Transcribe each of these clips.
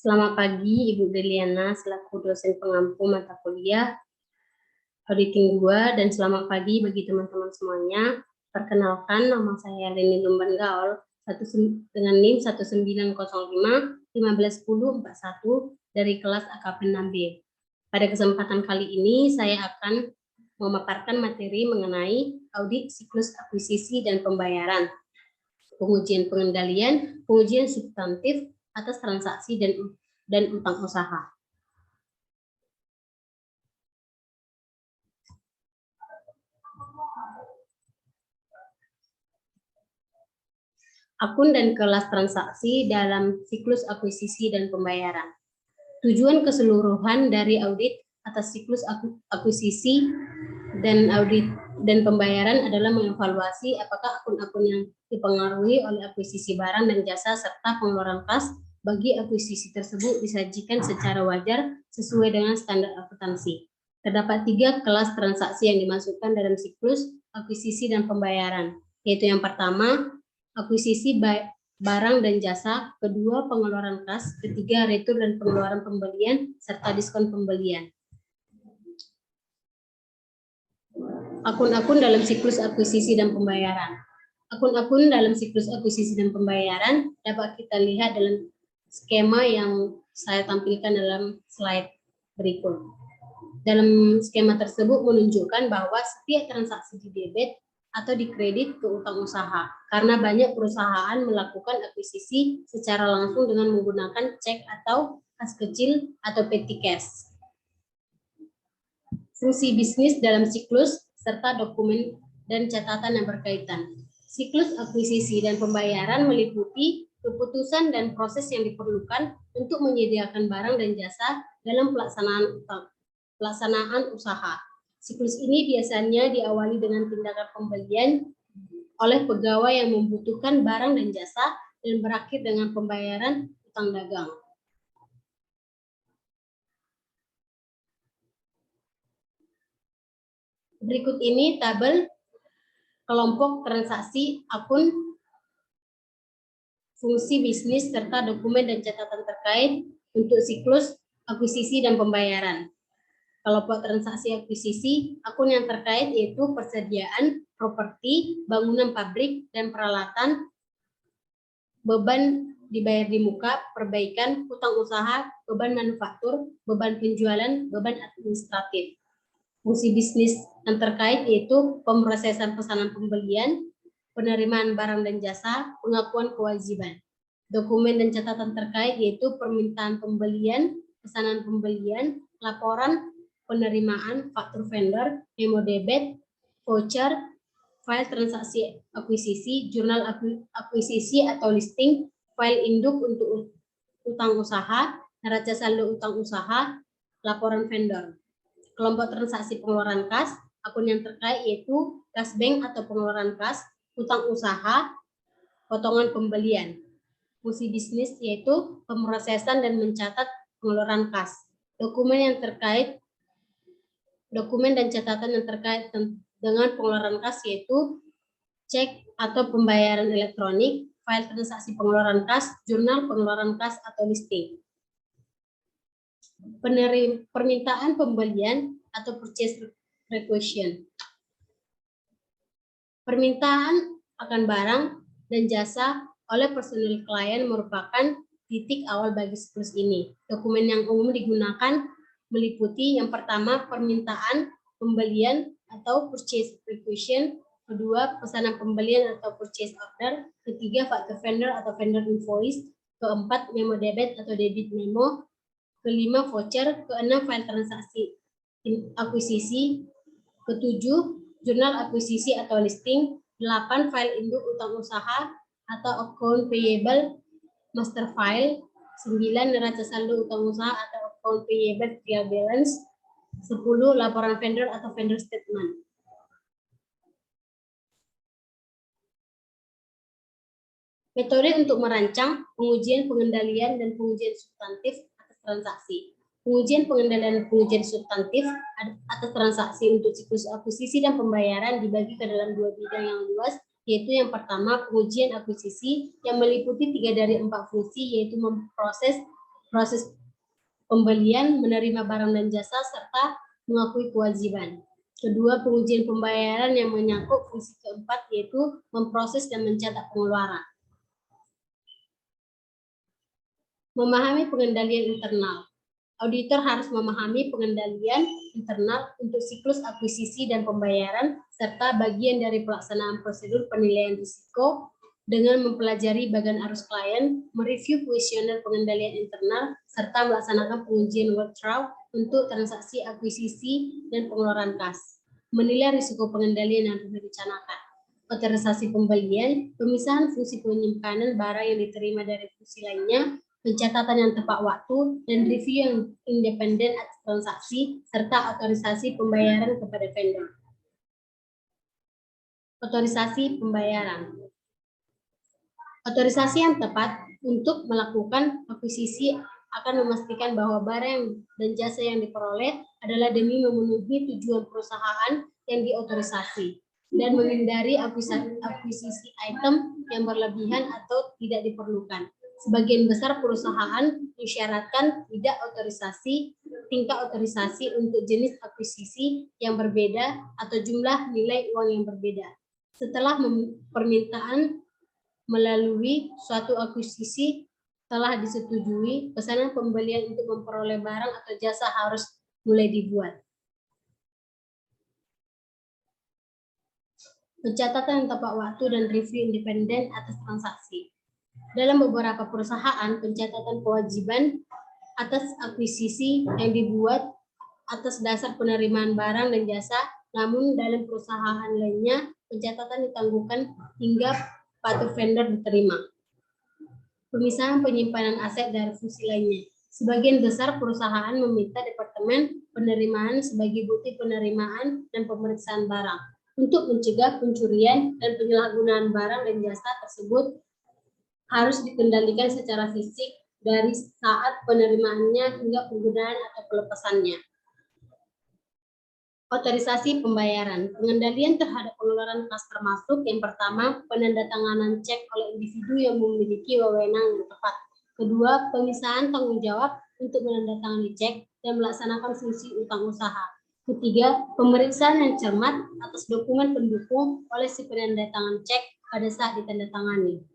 Selamat pagi, Ibu Deliana, selaku dosen pengampu mata kuliah Auditing 2, dan selamat pagi bagi teman-teman semuanya. Perkenalkan, nama saya Leni Lumban Gaul, dengan NIM 1905-151041 dari kelas AKP 6B. Pada kesempatan kali ini, saya akan memaparkan materi mengenai audit siklus akuisisi dan pembayaran, pengujian pengendalian, pengujian substantif atas transaksi dan utang usaha. Akun dan kelas transaksi dalam siklus akuisisi dan pembayaran. Tujuan keseluruhan dari audit atas siklus akuisisi dan audit dan pembayaran adalah mengevaluasi apakah akun-akun yang dipengaruhi oleh akuisisi barang dan jasa serta pengeluaran kas bagi akuisisi tersebut disajikan secara wajar sesuai dengan standar akuntansi. Terdapat 3 kelas transaksi yang dimasukkan dalam siklus akuisisi dan pembayaran, yaitu yang pertama, akuisisi barang dan jasa, kedua pengeluaran kas, ketiga retur dan pengeluaran pembelian, serta diskon pembelian. Akun-akun dalam siklus akuisisi dan pembayaran. Akun-akun dalam siklus akuisisi dan pembayaran dapat kita lihat dalam skema yang saya tampilkan dalam slide berikut. Dalam skema tersebut menunjukkan bahwa setiap transaksi di debit atau dikredit ke utang usaha, karena banyak perusahaan melakukan akuisisi secara langsung dengan menggunakan cek atau kas kecil atau petty cash. Fungsi bisnis dalam siklus serta dokumen dan catatan yang berkaitan. Siklus akuisisi dan pembayaran meliputi keputusan dan proses yang diperlukan untuk menyediakan barang dan jasa dalam pelaksanaan usaha. Siklus ini biasanya diawali dengan tindakan pembelian oleh pegawai yang membutuhkan barang dan jasa dan berakhir dengan pembayaran utang dagang. Berikut ini tabel kelompok transaksi, akun, fungsi bisnis, serta dokumen dan catatan terkait untuk siklus akuisisi dan pembayaran. Kelompok transaksi akuisisi, akun yang terkait yaitu persediaan properti, bangunan pabrik, dan peralatan, beban dibayar di muka, perbaikan, utang usaha, beban manufaktur, beban penjualan, beban administratif. Fungsi bisnis yang terkait yaitu pemrosesan pesanan pembelian, penerimaan barang dan jasa, pengakuan kewajiban. Dokumen dan catatan terkait yaitu permintaan pembelian, pesanan pembelian, laporan penerimaan, faktur vendor, memo debit, voucher, file transaksi akuisisi, jurnal akuisisi atau listing, file induk untuk utang usaha, neraca saldo utang usaha, laporan vendor. Kelompok transaksi pengeluaran kas, akun yang terkait yaitu kas bank atau pengeluaran kas, utang usaha, potongan pembelian. Fungsi bisnis yaitu pemrosesan dan mencatat pengeluaran kas. Dokumen dan catatan yang terkait dengan pengeluaran kas yaitu cek atau pembayaran elektronik, file transaksi pengeluaran kas, jurnal pengeluaran kas atau listing. Permintaan pembelian atau purchase requisition. Permintaan akan barang dan jasa oleh personil klien merupakan titik awal bagi siklus ini. Dokumen yang umum digunakan meliputi yang pertama permintaan pembelian atau purchase requisition, kedua pesanan pembelian atau purchase order, ketiga faktur vendor atau vendor invoice, keempat memo debit atau debit memo, kelima voucher, keenam file transaksi akuisisi, ketujuh jurnal akuisisi atau listing, 8 file induk utang usaha atau account payable master file, 9 neraca saldo utang usaha atau account payable trial balance, 10 laporan vendor atau vendor statement. Metode untuk merancang pengujian pengendalian dan pengujian substantif atas transaksi. Pengujian pengendalian dan pengujian substantif atas transaksi untuk siklus akuisisi dan pembayaran dibagi ke dalam 2 bidang yang luas, yaitu yang pertama pengujian akuisisi yang meliputi 3 dari 4 fungsi, yaitu memproses proses pembelian, menerima barang dan jasa, serta mengakui kewajiban. Kedua, pengujian pembayaran yang menyangkut fungsi keempat, yaitu memproses dan mencatat pengeluaran. Memahami pengendalian internal. Auditor harus memahami pengendalian internal untuk siklus akuisisi dan pembayaran, serta bagian dari pelaksanaan prosedur penilaian risiko dengan mempelajari bagian arus klien, mereview kuesioner pengendalian internal, serta melaksanakan pengujian workflow untuk transaksi akuisisi dan pengeluaran kas. Menilai risiko pengendalian yang direncanakan. Otorisasi pembelian, pemisahan fungsi penyimpanan barang yang diterima dari fungsi lainnya, pencatatan yang tepat waktu, dan review yang independen atas transaksi, serta otorisasi pembayaran kepada vendor. Otorisasi pembayaran. Otorisasi yang tepat untuk melakukan akuisisi akan memastikan bahwa barang dan jasa yang diperoleh adalah demi memenuhi tujuan perusahaan yang diotorisasi dan menghindari akuisisi item yang berlebihan atau tidak diperlukan. Sebagian besar perusahaan mensyaratkan tingkat otorisasi untuk jenis akuisisi yang berbeda atau jumlah nilai uang yang berbeda. Setelah permintaan melalui suatu akuisisi telah disetujui, pesanan pembelian untuk memperoleh barang atau jasa harus mulai dibuat. Pencatatan yang tepat waktu dan review independen atas transaksi. Dalam beberapa perusahaan, pencatatan kewajiban atas akuisisi yang dibuat atas dasar penerimaan barang dan jasa, namun dalam perusahaan lainnya, pencatatan ditangguhkan hingga patuh vendor diterima. Pemisahan penyimpanan aset dari fungsi lainnya. Sebagian besar perusahaan meminta departemen penerimaan sebagai bukti penerimaan dan pemeriksaan barang. Untuk mencegah pencurian dan penyalahgunaan barang dan jasa tersebut harus dikendalikan secara fisik dari saat penerimaannya hingga penggunaan atau pelepasannya. Otorisasi pembayaran. Pengendalian terhadap pengeluaran kas termasuk yang pertama, penandatanganan cek oleh individu yang memiliki wewenang yang tepat. Kedua, pemisahan tanggung jawab untuk menandatangani cek dan melaksanakan fungsi utang usaha. Ketiga, pemeriksaan yang cermat atas dokumen pendukung oleh si penandatangan cek pada saat ditandatangani.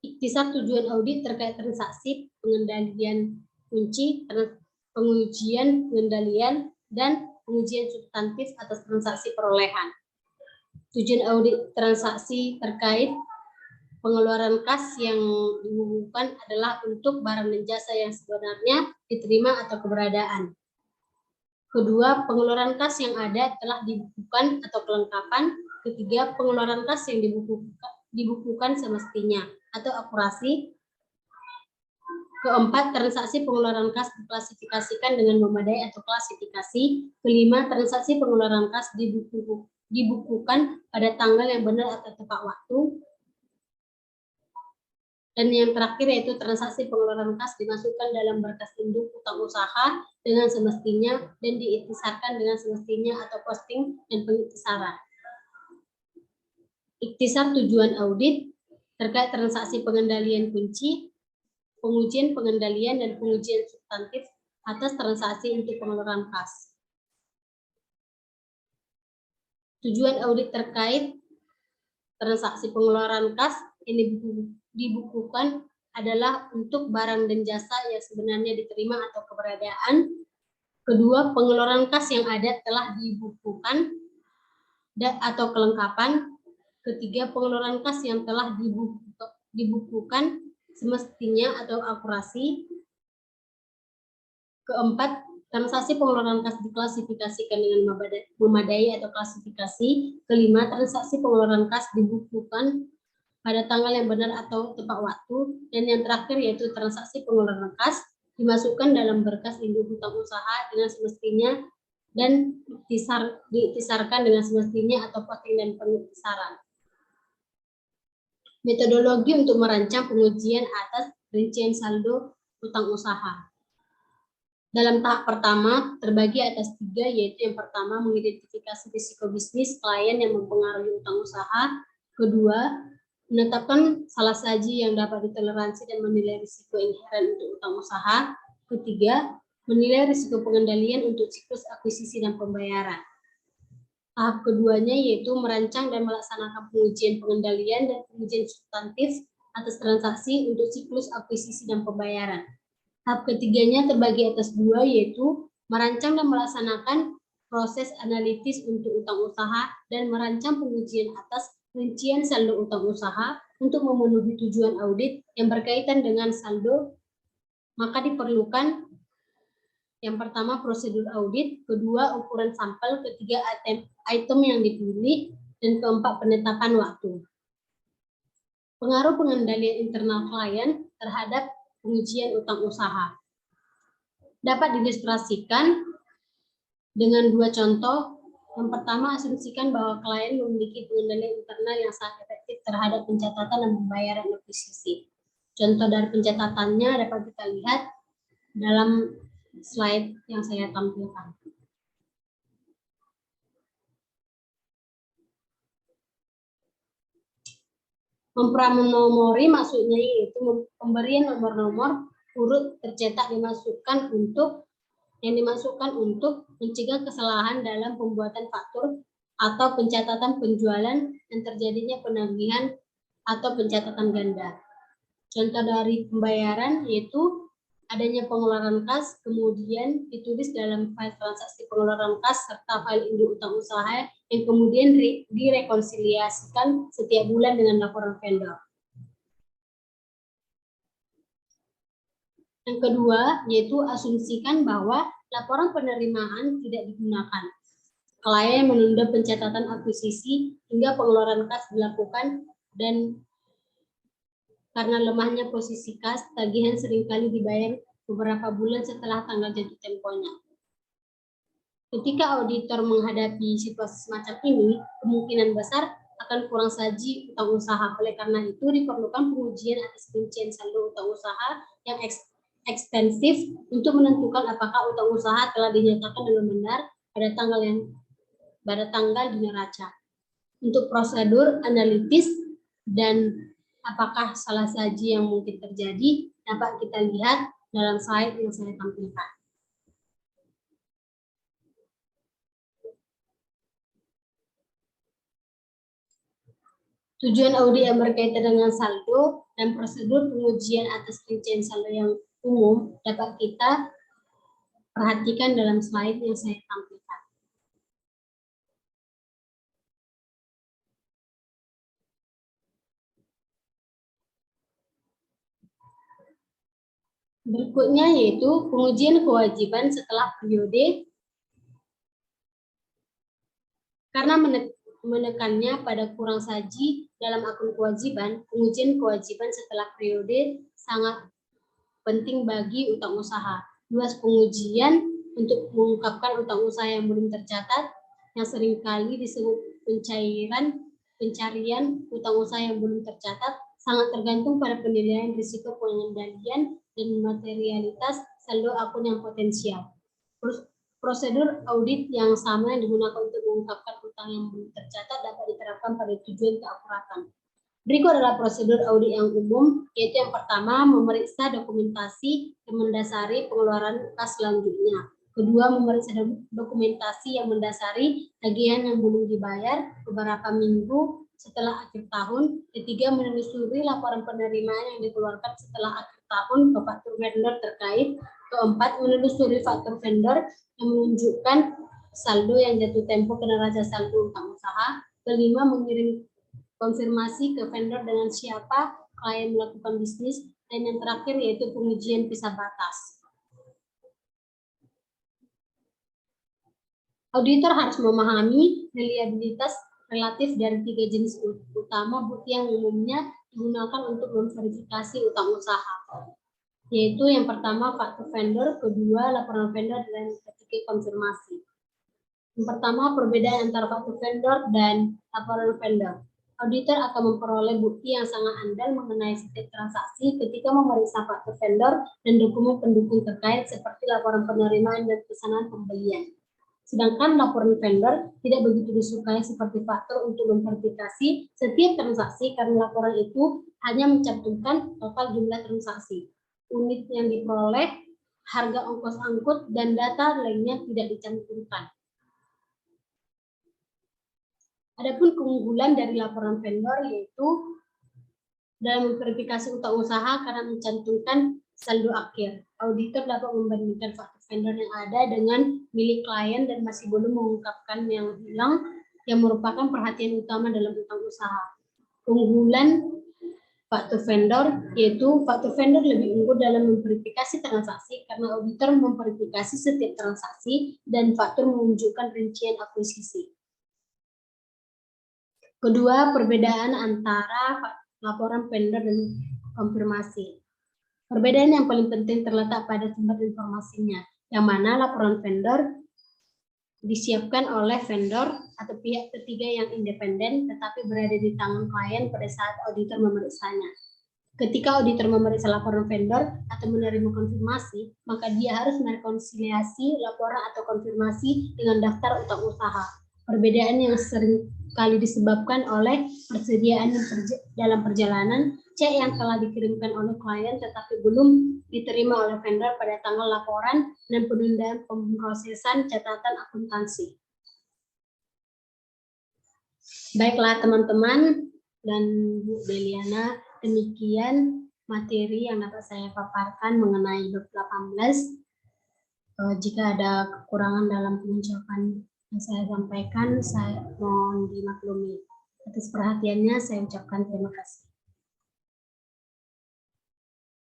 Ikhtisar tujuan audit terkait transaksi pengendalian kunci, pengujian pengendalian, dan pengujian substantif atas transaksi perolehan. Tujuan audit transaksi terkait pengeluaran kas yang dibukukan adalah untuk barang dan jasa yang sebenarnya diterima atau keberadaan. Kedua, pengeluaran kas yang ada telah dibukukan atau kelengkapan. Ketiga, pengeluaran kas yang dibukukan semestinya atau akurasi. Keempat, transaksi pengeluaran kas diklasifikasikan dengan memadai atau klasifikasi. Kelima, transaksi pengeluaran kas dibukukan pada tanggal yang benar atau tepat waktu. Dan yang terakhir yaitu transaksi pengeluaran kas dimasukkan dalam berkas induk utang usaha dengan semestinya dan diiktisarkan dengan semestinya atau posting dan pengiktisaran. Ikhtisar tujuan audit terkait transaksi pengendalian kunci, pengujian pengendalian dan pengujian substantif atas transaksi untuk pengeluaran kas. Tujuan audit terkait transaksi pengeluaran kas ini dibukukan adalah untuk barang dan jasa yang sebenarnya diterima atau keberadaan. Kedua, pengeluaran kas yang ada telah dibukukan atau kelengkapan. Ketiga, pengeluaran kas yang telah dibukukan semestinya atau akurasi. Keempat, transaksi pengeluaran kas diklasifikasikan dengan memadai atau klasifikasi. Kelima, transaksi pengeluaran kas dibukukan pada tanggal yang benar atau tepat waktu. Dan yang terakhir yaitu transaksi pengeluaran kas dimasukkan dalam berkas induk hutang usaha dengan semestinya dan diiktisarkan dengan semestinya atau posting dan pengiktisaran. Metodologi untuk merancang pengujian atas rincian saldo hutang usaha. Dalam tahap pertama, terbagi atas 3, yaitu yang pertama, mengidentifikasi risiko bisnis klien yang mempengaruhi hutang usaha. Kedua, Menetapkan salah saji yang dapat ditoleransi dan menilai risiko inheren untuk utang usaha. Ketiga, menilai risiko pengendalian untuk siklus akuisisi dan pembayaran. Tahap keduanya yaitu merancang dan melaksanakan pengujian pengendalian dan pengujian substantif atas transaksi untuk siklus akuisisi dan pembayaran. Tahap ketiganya terbagi atas dua, yaitu merancang dan melaksanakan proses analitis untuk utang usaha dan merancang pengujian atas rincian saldo utang usaha untuk memenuhi tujuan audit yang berkaitan dengan saldo. Maka diperlukan yang pertama prosedur audit, kedua ukuran sampel, ketiga item yang dipilih, dan keempat penetapan waktu. Pengaruh pengendalian internal klien terhadap pengujian utang usaha dapat diilustrasikan dengan dua contoh. Yang pertama, asumsikan bahwa klien memiliki pengendalian internal yang sangat efektif terhadap pencatatan dan pembayaran akuisisi. Contoh dari pencatatannya dapat kita lihat dalam slide yang saya tampilkan. Mempranomori maksudnya yaitu pemberian nomor-nomor urut tercetak yang dimasukkan untuk mencegah kesalahan dalam pembuatan faktur atau pencatatan penjualan dan terjadinya penagihan atau pencatatan ganda. Contoh dari pembayaran yaitu adanya pengeluaran kas, kemudian ditulis dalam file transaksi pengeluaran kas serta file induk utang usaha yang kemudian direkonsiliasikan setiap bulan dengan laporan vendor. Yang kedua, yaitu asumsikan bahwa laporan penerimaan tidak digunakan. Klien menunda pencatatan akuisisi hingga pengeluaran kas dilakukan dan karena lemahnya posisi kas, tagihan seringkali dibayar beberapa bulan setelah tanggal jatuh temponya. Ketika auditor menghadapi situasi semacam ini, kemungkinan besar akan kurang saji utang usaha. Oleh karena itu, diperlukan pengujian atas rincian saldo utang usaha yang ekstensif untuk menentukan apakah utang usaha telah dinyatakan dengan benar pada tanggal di neraca. Untuk prosedur analitis dan apakah salah saji yang mungkin terjadi dapat kita lihat dalam slide yang saya tampilkan. Tujuan audit yang berkaitan dengan saldo dan prosedur pengujian atas rincian saldo yang umum dapat kita perhatikan dalam slide yang saya tampilkan. Berikutnya yaitu pengujian kewajiban setelah periode. Karena menekannya pada kurang saji dalam akun kewajiban, pengujian kewajiban setelah periode sangat penting bagi utang usaha. Luas pengujian untuk mengungkapkan utang usaha yang belum tercatat, yang seringkali disebut pencarian utang usaha yang belum tercatat, sangat tergantung pada penilaian risiko pengendalian dan materialitas saldo akun yang potensial. Prosedur audit yang sama yang digunakan untuk mengungkapkan utang yang belum tercatat dapat diterapkan pada tujuan keakuratan. Berikut adalah prosedur audit yang umum, yaitu yang pertama, memeriksa dokumentasi yang mendasari pengeluaran kas selanjutnya. Kedua, memeriksa dokumentasi yang mendasari tagihan yang belum dibayar beberapa minggu setelah akhir tahun. Ketiga, menelusuri laporan penerimaan yang dikeluarkan setelah akhir tahun ke faktur vendor terkait. Keempat, menelusuri faktur vendor yang menunjukkan saldo yang jatuh tempo ke neraca saldo utang usaha. Kelima, mengirim konfirmasi ke vendor dengan siapa klien melakukan bisnis. Dan yang terakhir yaitu pengujian pisah batas. Auditor harus memahami reliabilitas relatif dari tiga jenis utama bukti yang umumnya digunakan untuk memverifikasi utang usaha, yaitu yang pertama faktur vendor, kedua laporan vendor, dan ketiga konfirmasi. Yang pertama, perbedaan antara faktur vendor dan laporan vendor. Auditor akan memperoleh bukti yang sangat andal mengenai setiap transaksi ketika memeriksa faktur vendor dan dokumen pendukung terkait seperti laporan penerimaan dan pesanan pembelian. Sedangkan laporan vendor tidak begitu disukai seperti faktur untuk memverifikasi setiap transaksi karena laporan itu hanya mencantumkan total jumlah transaksi, unit yang diperoleh, harga ongkos angkut, dan data lainnya tidak dicantumkan. Adapun keunggulan dari laporan vendor yaitu dalam memverifikasi utang usaha karena mencantumkan saldo akhir. Auditor dapat membandingkan faktur vendor yang ada dengan milik klien dan masih belum mengungkapkan yang hilang yang merupakan perhatian utama dalam utang usaha. Keunggulan faktur vendor yaitu faktur vendor lebih unggul dalam memverifikasi transaksi karena auditor memverifikasi setiap transaksi dan faktur menunjukkan rincian akuisisi. Kedua, perbedaan antara laporan vendor dan konfirmasi. Perbedaan yang paling penting terletak pada sumber informasinya, yang mana laporan vendor disiapkan oleh vendor atau pihak ketiga yang independen tetapi berada di tangan klien pada saat auditor memeriksanya. Ketika auditor memeriksa laporan vendor atau menerima konfirmasi, maka dia harus merekonsiliasi laporan atau konfirmasi dengan daftar utang usaha. Perbedaan yang sering kali disebabkan oleh persediaan dalam perjalanan, cek yang telah dikirimkan oleh klien tetapi belum diterima oleh vendor pada tanggal laporan, dan penundaan pemrosesan catatan akuntansi. Baiklah teman-teman dan Bu Deliana, demikian materi yang dapat saya paparkan mengenai bab 18. Jika ada kekurangan dalam pengucapan yang saya sampaikan, saya mohon dimaklumi. Atas perhatiannya saya ucapkan terima kasih.